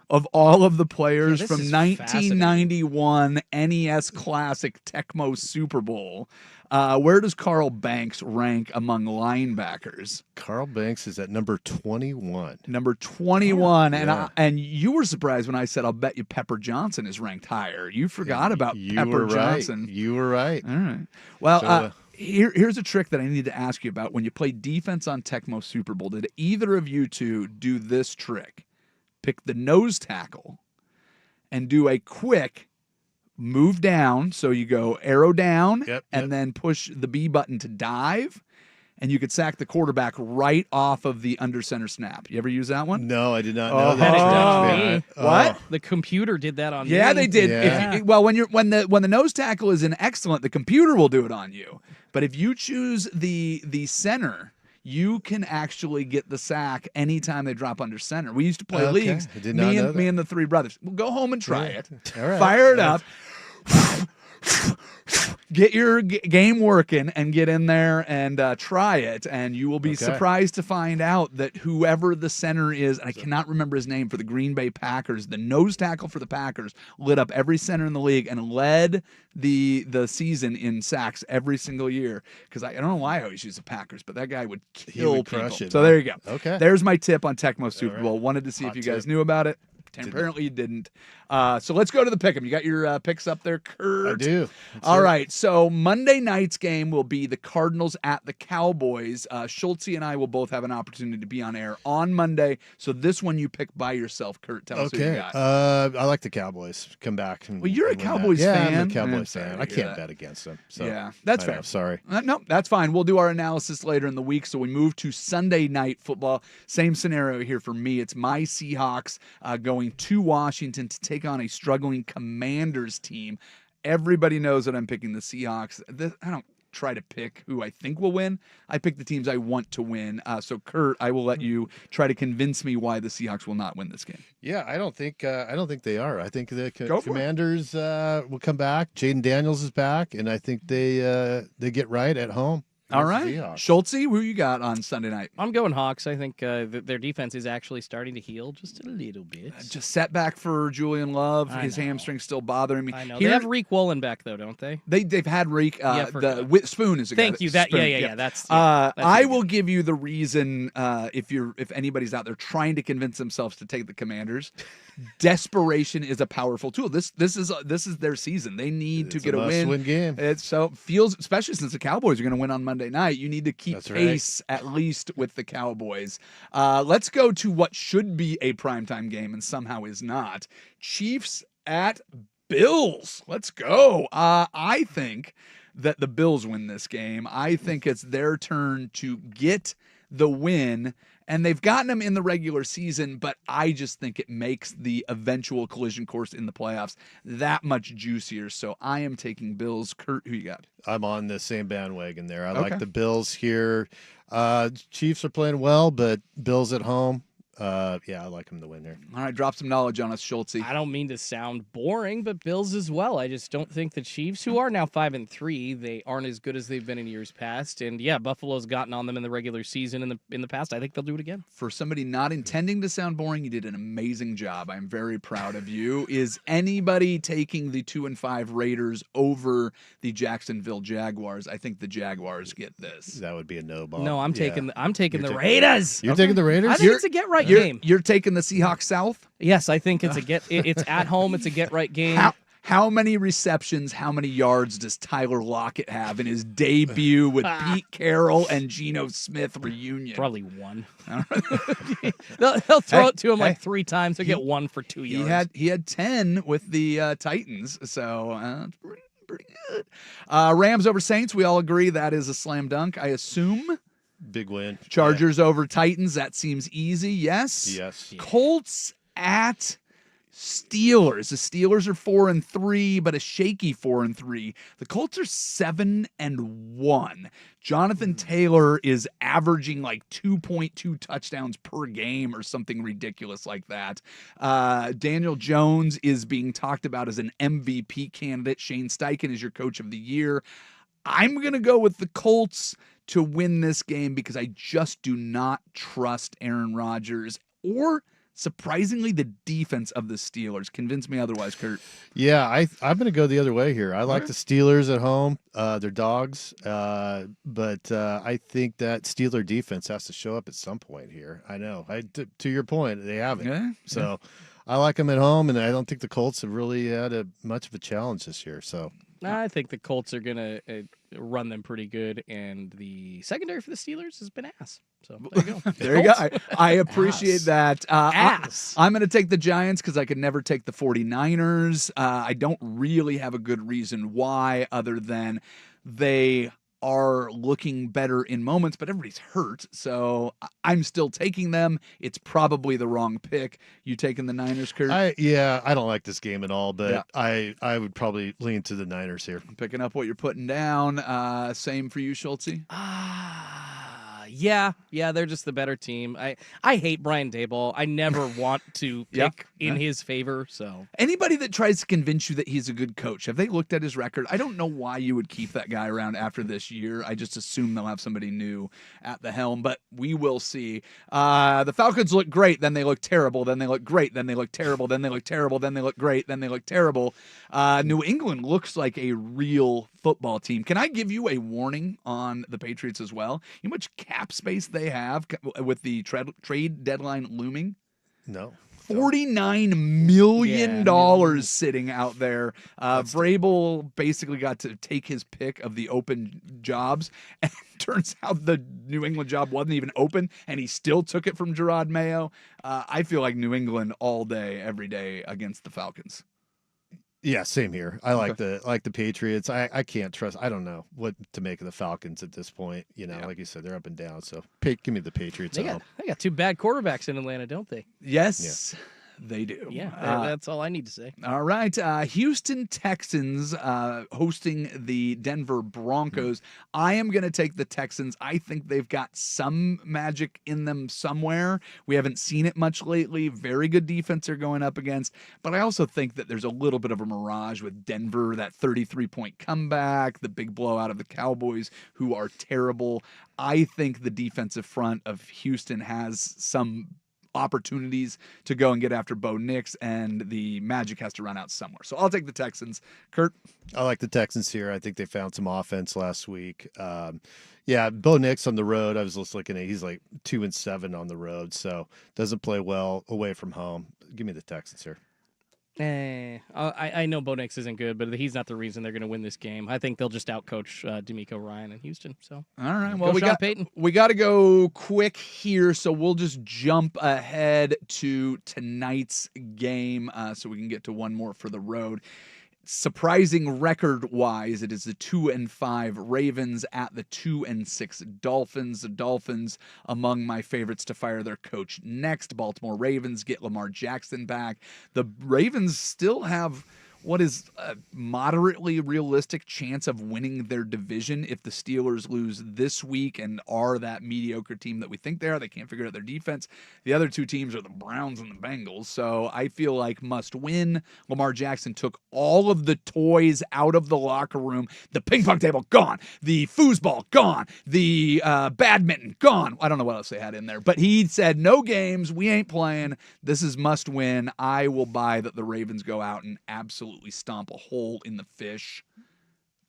S3: of all of the players
S4: this
S3: from
S4: is
S3: 1991 NES Classic Tecmo Super Bowl. Where does Carl Banks rank among linebackers?
S7: Carl Banks is at number 21.
S3: Number 21,
S7: Yeah.
S3: and you were surprised when I said I'll bet you Pepper Johnson is ranked higher. You forgot about
S7: You
S3: Pepper
S7: were right.
S3: Johnson.
S7: You were right.
S3: All right. Well,
S7: So,
S3: here's a trick that I need to ask you about. When you play defense on Tecmo Super Bowl, did either of you two do this trick? Pick the nose tackle and do a quick move down. So you go arrow down and then push the B button to dive, and you could sack the quarterback right off of the under center snap. You ever use that one?
S7: No, I did not know
S4: Had it done
S7: that.
S4: to me.
S3: What?
S4: The computer did that on me.
S3: Yeah, they did.
S7: Yeah.
S3: When the nose tackle is in excellent, the computer will do it on you. But if you choose the center, you can actually get the sack anytime they drop under center. We used to play leagues.
S7: I did not know that.
S3: Me and the three brothers. We'll go home and try it.
S7: All right.
S3: Fire it up. Get your game working and get in there and try it, and you will be surprised to find out that whoever the center is, and I cannot remember his name, for the Green Bay Packers, the nose tackle for the Packers, lit up every center in the league and led the season in sacks every single year. Because I don't know why I always use the Packers, but that guy would kill people.
S7: crush it,
S3: So
S7: huh?
S3: there you go.
S7: Okay.
S3: There's my tip on Tecmo Super
S7: right.
S3: Bowl. Wanted to see
S7: Hot
S3: if you guys
S7: tip.
S3: knew about it. Apparently you didn't. So let's go to the pick'em. You got your picks up there, Kurt?
S7: I do.
S3: All right. So Monday night's game will be the Cardinals at the Cowboys. Schultze and I will both have an opportunity to be on air on Monday. So this one you pick by yourself, Kurt. Tell us who you got.
S7: I like the Cowboys. Come back.
S3: Well, you're a
S7: and win that.
S3: Cowboys fan.
S7: I'm a Cowboys
S3: I'm sorry
S7: fan.
S3: to
S7: I
S3: hear
S7: can't
S3: that.
S7: bet against them. So
S3: Yeah, that's
S7: I
S3: fair.
S7: know, sorry.
S3: No, that's fine. We'll do our analysis later in the week. So we move to Sunday night football. Same scenario here for me. It's my Seahawks going to Washington to take on a struggling Commanders team. Everybody knows that I'm picking the Seahawks. I don't try to pick who I think will win. I pick the teams I want to win. So Kurt, I will let you try to convince me why the Seahawks will not win this game.
S7: Yeah, I don't think they are. I think the
S3: Go for it.
S7: Commanders will come back. Jaden Daniels is back, and I think they get right at home.
S3: All
S7: against the
S3: right.
S7: Seahawks.
S3: Schultze, who you got on Sunday night?
S4: I'm going Hawks. I think their defense is actually starting to heal just a little bit.
S3: Just setback for Julian Love.
S4: I
S3: His
S4: know.
S3: hamstring's still bothering me.
S4: I know.
S3: Here-
S4: They have Reek Woolen back, though, don't they?
S3: They've had Reek. Spoon is a guy.
S4: Thank you. That's
S3: I
S4: easy.
S3: will give you the reason if anybody's out there trying to convince themselves to take the Commanders. Desperation is a powerful tool. This is their season. They need to
S7: It's
S3: get a win.
S7: must-win game.
S3: Feels, especially since the Cowboys are going to win on Monday night. You need to keep
S7: That's right.
S3: pace at least with the Cowboys. Let's go to what should be a primetime game and somehow is not. Chiefs at Bills. Let's go. I think that the Bills win this game. I think it's their turn to get the win And they've gotten them in the regular season, but I just think it makes the eventual collision course in the playoffs that much juicier. So I am taking Bills. Kurt, who you got?
S7: I'm on the same bandwagon there. I
S3: Okay.
S7: like the Bills here. Chiefs are playing well, but Bills at home. I like them to win there.
S3: All right, drop some knowledge on us, Schultze.
S4: I don't mean to sound boring, but Bills as well. I just don't think the Chiefs, who are now 5-3, they aren't as good as they've been in years past. And yeah, Buffalo's gotten on them in the regular season in the past. I think they'll do it again.
S3: For somebody not intending to sound boring, you did an amazing job. I'm very proud of you. Is anybody taking the 2-5 Raiders over the Jacksonville Jaguars? I think the Jaguars get this.
S7: That would be a no ball.
S4: No, I'm taking the
S7: taking-
S4: Raiders.
S7: You're taking the Raiders?
S4: I think it's a get right game.
S3: You're taking the Seahawks South?
S4: Yes, I think it's it's at home. It's a get right game.
S3: How many receptions, how many yards does Tyler Lockett have in his debut with Pete Carroll and Geno Smith reunion?
S4: Probably one. They'll throw it to him like 3 times. He'll get 1 for 2 yards.
S3: He had 10 with the Titans, so it's pretty good. Rams over Saints, we all agree that is a slam dunk, I assume.
S7: Big win.
S3: Chargers over Titans, that seems easy, yes?
S7: Yes.
S3: Colts at Steelers. The Steelers are 4-3, but a shaky 4-3. The Colts are 7-1. Jonathan Taylor is averaging like 2.2 touchdowns per game or something ridiculous like that. Daniel Jones is being talked about as an MVP candidate. Shane Steichen is your coach of the year. I'm going to go with the Colts to win this game because I just do not trust Aaron Rodgers or, surprisingly, the defense of the Steelers. Convince me otherwise, Kurt.
S7: Yeah, I'm going to go the other way here. I like the Steelers at home. They're dogs. But I think that Steeler defense has to show up at some point here. I know. To your point, they haven't.
S3: Yeah,
S7: so I like them at home, and I don't think the Colts have really had much of a challenge this year. So
S4: I think the Colts are going to run them pretty good, and the secondary for the Steelers has been ass. So there you go.
S3: There you go. I appreciate that.
S4: Ass.
S3: I'm going to take the Giants because I could never take the 49ers. I don't really have a good reason why other than they are looking better in moments, but everybody's hurt. So I'm still taking them. It's probably the wrong pick. You taking the Niners, Kurt?
S7: I don't like this game at all, but I would probably lean to the Niners here.
S3: Picking up what you're putting down. Same for you, Schultze?
S4: Yeah, they're just the better team. I hate Brian Daboll. I never want to pick in his favor. So
S3: anybody that tries to convince you that he's a good coach, have they looked at his record? I don't know why you would keep that guy around after this year. I just assume they'll have somebody new at the helm, but we will see. The Falcons look great, then they look terrible, then they look great, then they look terrible, then they look terrible, then they look great, then they look terrible. New England looks like a real football team. Can I give you a warning on the Patriots as well? You know how much cap space they have with the trade deadline looming?
S7: No.
S3: $49 million sitting out there. Vrabel basically got to take his pick of the open jobs, and turns out the New England job wasn't even open, and he still took it from Gerard Mayo. I feel like New England all day, every day against the Falcons.
S7: Yeah, same here. I like the Patriots. I can't trust. I don't know what to make of the Falcons at this point. You know, like you said, they're up and down. So give me the Patriots.
S4: They got 2 bad quarterbacks in Atlanta, don't they?
S3: Yes. They do.
S4: Yeah, that's all I need to say.
S3: All right. Houston Texans hosting the Denver Broncos. I am going to take the Texans. I think they've got some magic in them somewhere. We haven't seen it much lately. Very good defense they're going up against. But I also think that there's a little bit of a mirage with Denver, that 33-point comeback, the big blowout of the Cowboys, who are terrible. I think the defensive front of Houston has some opportunities to go and get after Bo Nix, and the magic has to run out somewhere. So I'll take the Texans. Kurt?
S7: I like the Texans here. I think they found some offense last week. Bo Nix on the road, I was just looking at, he's like 2-7 on the road, so doesn't play well away from home. Give me the Texans here.
S4: I know Bo Nix isn't good, but he's not the reason they're going to win this game. I think they'll just outcoach DeMeco Ryan in Houston. So
S3: all right, well,
S4: Payton.
S3: We got to go quick here, so we'll just jump ahead to tonight's game so we can get to one more for the road. surprising record-wise, it is the 2-5 Ravens at the 2-6 Dolphins. The Dolphins among my favorites to fire their coach next. Baltimore Ravens get Lamar Jackson back. The Ravens still have what is a moderately realistic chance of winning their division if the Steelers lose this week and are that mediocre team that we think they are. They can't figure out their defense. The other two teams are the Browns and the Bengals, so I feel like must win. Lamar Jackson took all of the toys out of the locker room. The ping pong table, gone. The foosball, gone. The badminton, gone. I don't know what else they had in there, but he said, no games. We ain't playing. This is must win. I will buy that the Ravens go out and absolutely stomp a hole in the fish.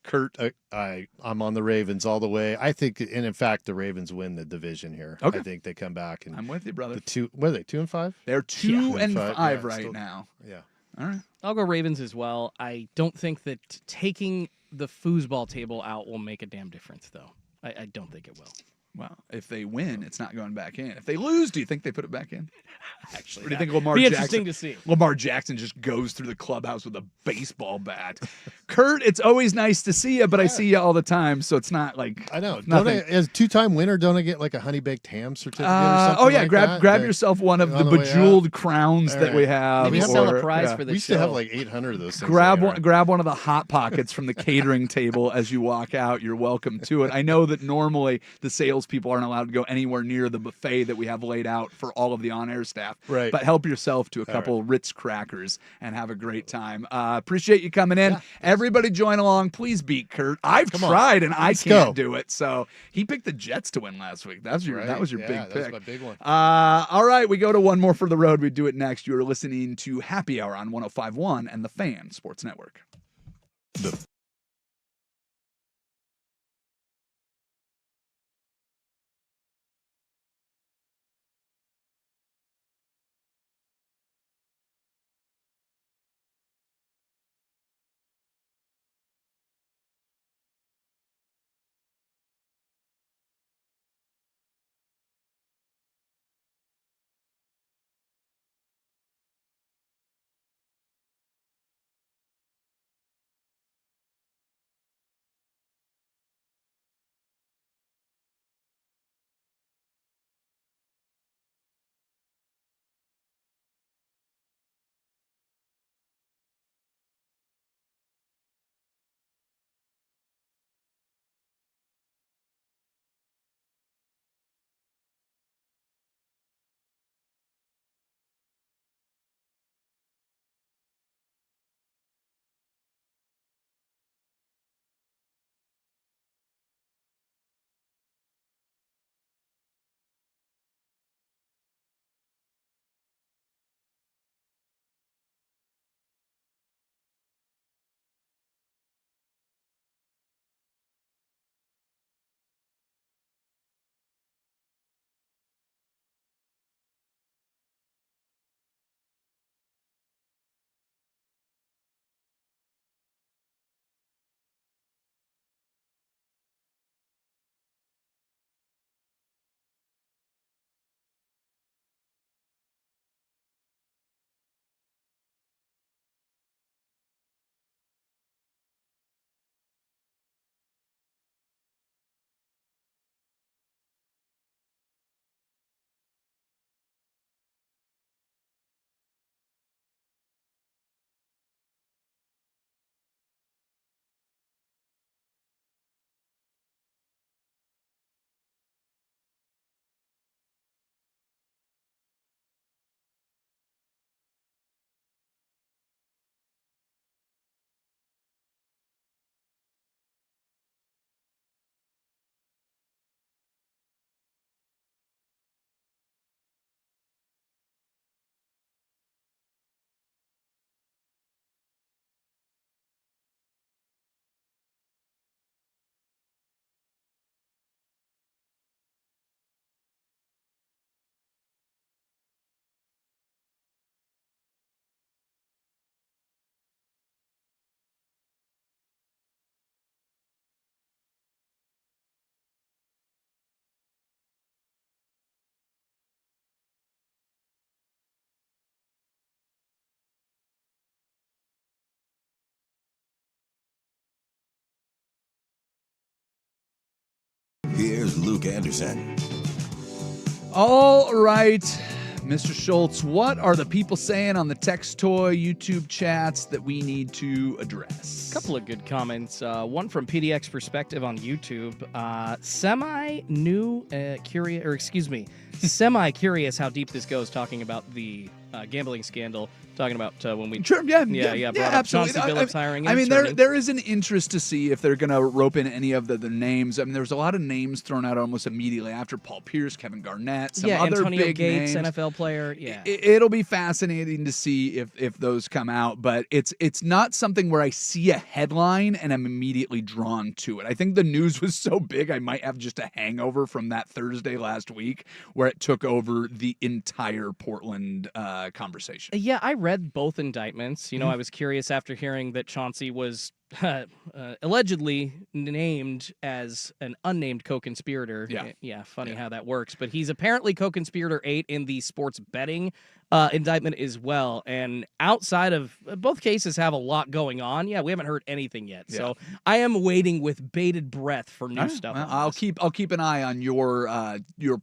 S3: Kurt?
S7: I'm on the Ravens all the way. I think, and in fact, the Ravens win the division here.
S3: Okay.
S7: I think they come back. And
S3: I'm with you, brother.
S7: What are they, 2-5?
S3: They're 2-5
S7: Yeah,
S3: right
S7: still,
S3: now.
S7: Yeah.
S3: All right.
S4: I'll go Ravens as well. I don't think that taking the foosball table out will make a damn difference, though. I don't think it will.
S3: Well, if they win, it's not going back in. If they lose, do you think they put it back in?
S4: Actually,
S3: Or do you think Lamar
S4: be
S3: Jackson?
S4: interesting to see.
S3: Lamar Jackson just goes through the clubhouse with a baseball bat. Kurt, it's always nice to see you, but I see you all the time, so it's not like
S7: I know.
S3: nothing.
S7: As two-time winner, don't I get like a honey baked ham certificate or something?
S3: Oh yeah,
S7: like
S3: grab
S7: that?
S3: yourself one of the
S7: on the way out?
S3: bejeweled crowns
S7: All
S3: that we
S7: right.
S3: have.
S4: Maybe
S7: we
S4: sell
S3: or-
S4: a prize
S3: yeah.
S4: for the
S7: We used to
S4: show.
S7: have like 800 of those things.
S3: Grab
S7: laying
S3: one of the hot pockets from the catering table as you walk out. You're welcome to it. I know that normally the salespeople aren't allowed to go anywhere near the buffet that we have laid out for all of the on-air staff.
S7: Right.
S3: But help yourself to a couple Ritz crackers and have a great time. Appreciate you coming in. Everybody join along. Please beat Kurt. I've
S7: Come on.
S3: tried and I
S7: Let's
S3: can't
S7: go.
S3: do it. So he picked the Jets to win last week. That was your
S7: Right.
S3: big
S7: Yeah,
S3: pick.
S7: that was my big one.
S3: All right, we go to one more for the road. We do it next. You are listening to Happy Hour on 105.1 and the Fan Sports Network.
S1: The here's Luke Anderson.
S3: All right, Mr. Schultz, what are the people saying on the Text Toy YouTube chats that we need to address?
S4: A couple of good comments. One from PDX Perspective on YouTube. Semi-curious how deep this goes, talking about the gambling scandal, talking about when we
S3: Sure,
S4: brought
S3: absolutely.
S4: up Chauncey Billups hiring.
S3: I mean, there is an interest to see if they're going to rope in any of the names. I mean, there was a lot of names thrown out almost immediately after Paul Pierce, Kevin Garnett, some other
S4: Antonio
S3: big
S4: Gates,
S3: names.
S4: NFL player. Yeah,
S3: It'll be fascinating to see if those come out, but it's not something where I see a headline and I'm immediately drawn to it. I think the news was so big I might have just a hangover from that Thursday last week where it took over the entire Portland conversation.
S4: Yeah, I read both indictments. You know, I was curious after hearing that Chauncey was allegedly named as an unnamed co-conspirator. Yeah, funny how that works. But he's apparently co-conspirator 8 in the sports betting indictment as well. And outside of both cases have a lot going on. Yeah, we haven't heard anything yet. Yeah. So I am waiting with bated breath for new stuff.
S3: Well, I'll keep an eye on your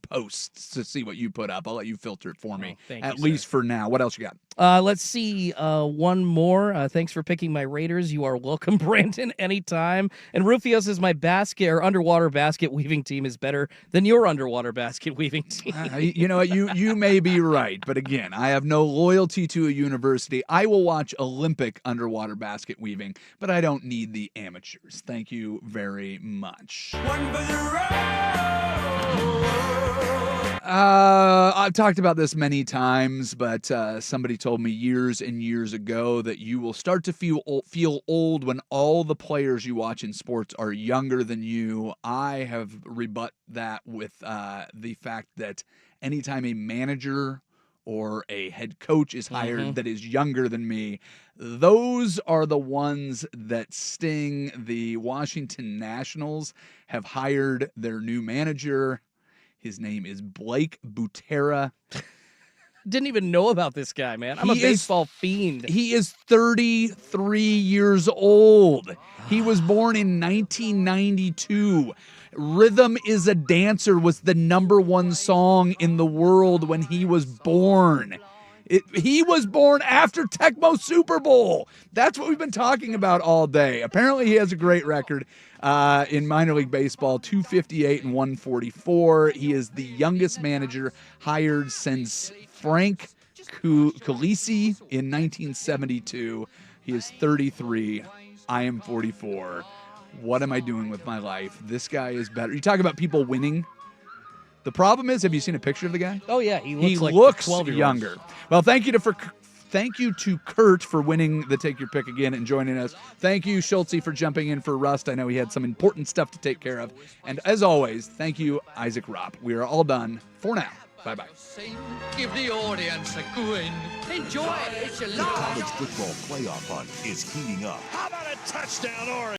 S3: posts to see what you put up. I'll let you filter it for me. At least for now. What else you got?
S4: Let's see. One more. Thanks for picking my Raiders. You are welcome, Brandon, anytime. And Rufio says my underwater basket weaving team is better than your underwater basket weaving team.
S3: You know what? You may be right, but again, I have no loyalty to a university. I will watch Olympic underwater basket weaving, but I don't need the amateurs. Thank you very much. I've talked about this many times, but somebody told me years and years ago that you will start to feel old when all the players you watch in sports are younger than you. I have rebut that with the fact that anytime a manager or a head coach is hired that is younger than me, those are the ones that sting. The Washington Nationals have hired their new manager. His name is Blake Butera.
S4: Didn't even know about this guy, man. I'm a baseball fiend.
S3: He is 33 years old. He was born in 1992. Rhythm is a Dancer was the #1 song in the world when he was born. He was born after Tecmo Super Bowl. That's what we've been talking about all day. Apparently he has a great record in minor league baseball, 258 and 144. He is the youngest manager hired since Frank Kulisi in 1972. He is 33. I am 44. What am I doing with my life? This guy is better. You talk about people winning. The problem is, have you seen a picture of the guy?
S4: Oh, yeah. He
S3: looks 12 younger. Well, thank you to Kurt for winning the Take Your Pick again and joining us. Thank you, Schultze, for jumping in for Rust. I know he had some important stuff to take care of. And as always, thank you, Isaac Ropp. We are all done for now. Bye-bye.
S8: Give the audience a grin. Enjoy it. It's your
S1: The college football playoff hunt is heating up.
S5: How about a touchdown, Oregon?